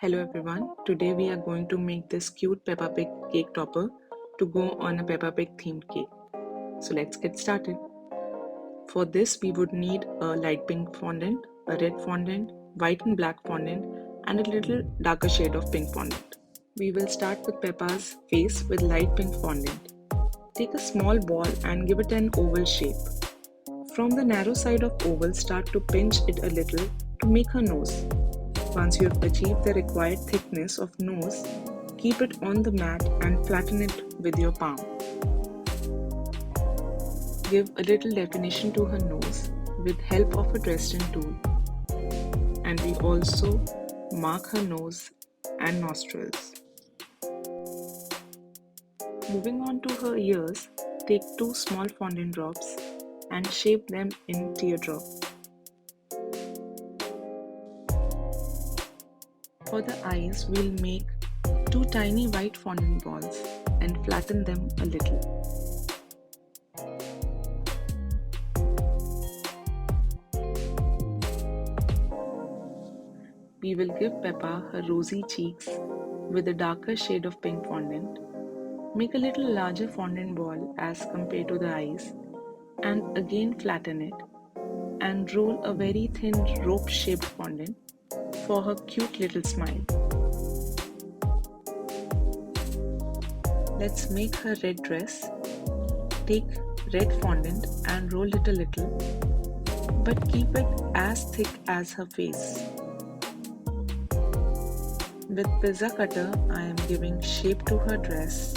Hello everyone, today we are going to make this cute Peppa Pig cake topper to go on a Peppa Pig themed cake. So let's get started. For this we would need a light pink fondant, a red fondant, white and black fondant and a little darker shade of pink fondant. We will start with Peppa's face with light pink fondant. Take a small ball and give it an oval shape. From the narrow side of oval, start to pinch it a little to make her nose. Once you have achieved the required thickness of nose, keep it on the mat and flatten it with your palm. Give a little definition to her nose with help of a Dresden tool. And we also mark her nose and nostrils. Moving on to her ears, take two small fondant drops and shape them in teardrop. For the eyes, we'll make two tiny white fondant balls and flatten them a little. We will give Peppa her rosy cheeks with a darker shade of pink fondant. Make a little larger fondant ball as compared to the eyes and again flatten it and roll a very thin rope shaped fondant for her cute little smile. Let's make her red dress. Take red fondant and roll it a little, but keep it as thick as her face. With pizza cutter, I am giving shape to her dress,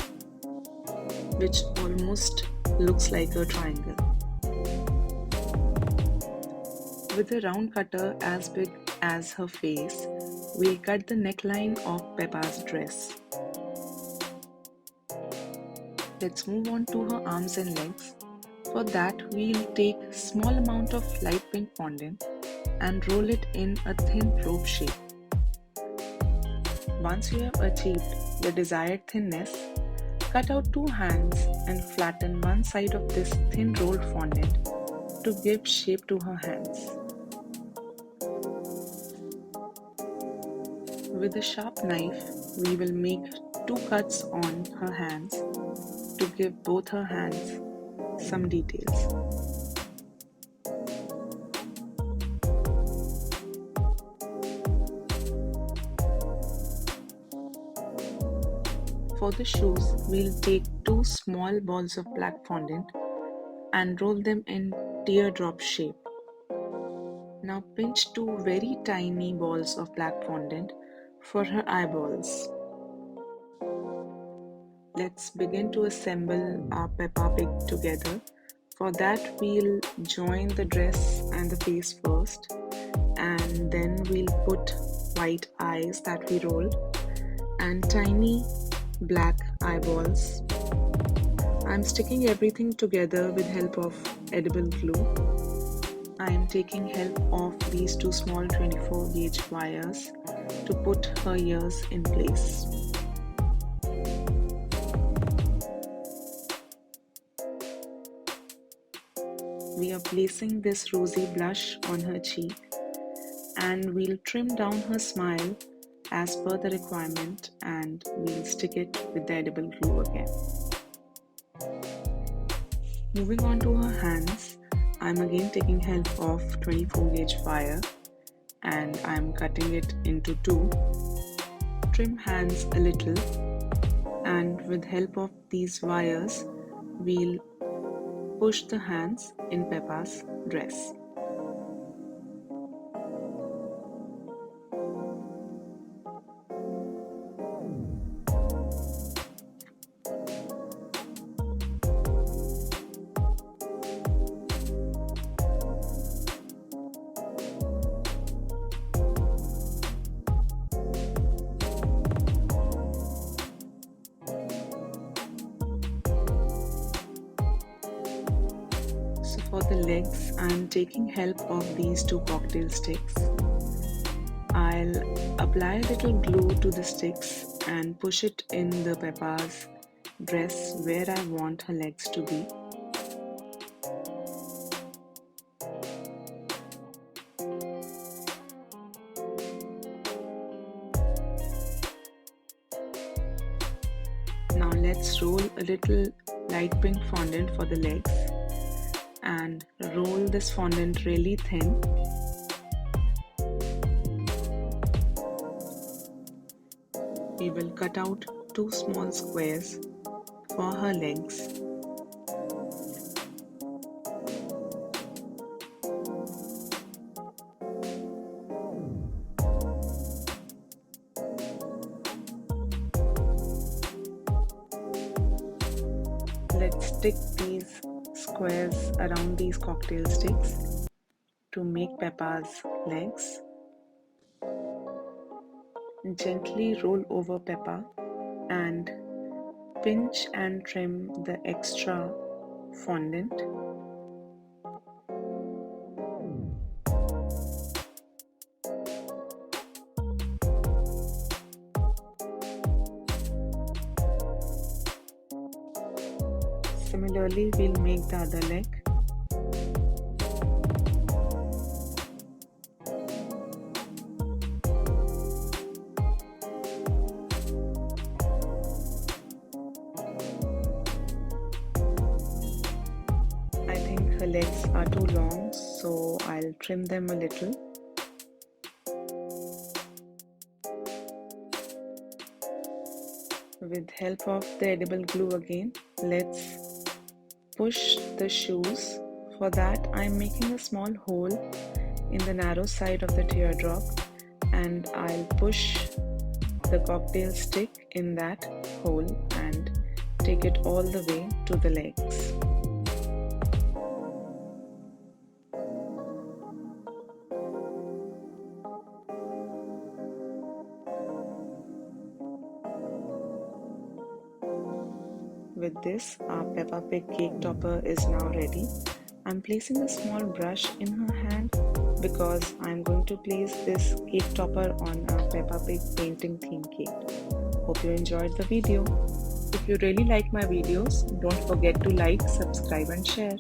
which almost looks like a triangle. With a round cutter as big as her face, we'll cut the neckline of Peppa's dress. Let's move on to her arms and legs. For that, we'll take small amount of light pink fondant and roll it in a thin rope shape. Once you have achieved the desired thinness, cut out two hands and flatten one side of this thin rolled fondant to give shape to her hands. With a sharp knife, we will make two cuts on her hands to give both her hands some details. For the shoes, we'll take two small balls of black fondant and roll them in teardrop shape. Now pinch two very tiny balls of black fondant for her eyeballs. Let's begin to assemble our Peppa Pig together. For that, we'll join the dress and the face first, and then we'll put white eyes that we rolled and tiny black eyeballs. I'm sticking everything together with help of edible glue. I am taking help of these two small 24 gauge wires to put her ears in place. We are placing this rosy blush on her cheek and we'll trim down her smile as per the requirement and we'll stick it with the edible glue again. Moving on to her hands, I'm again taking help of 24 gauge wire and I'm cutting it into two. Trim hands a little and with help of these wires, we'll push the hands in Peppa's dress. So for the legs, I'm taking help of these two cocktail sticks. I'll apply a little glue to the sticks and push it in the Peppa's dress where I want her legs to be. let's roll a little light pink fondant for the legs and roll this fondant really thin. We will cut out 2 small squares for her legs. Let's stick these squares around these cocktail sticks to make Peppa's legs. Gently roll over Peppa and pinch and trim the extra fondant. Similarly, we'll make the other leg. I think her legs are too long, so I'll trim them a little. With help of the edible glue again, let's push the shoes. For that, I'm making a small hole in the narrow side of the teardrop and I'll push the cocktail stick in that hole and take it all the way to the legs. With this, our Peppa Pig cake topper is now ready. I'm placing a small brush in her hand because I'm going to place this cake topper on our Peppa Pig painting theme cake. Hope you enjoyed the video. If you really like my videos, don't forget to like, subscribe and share.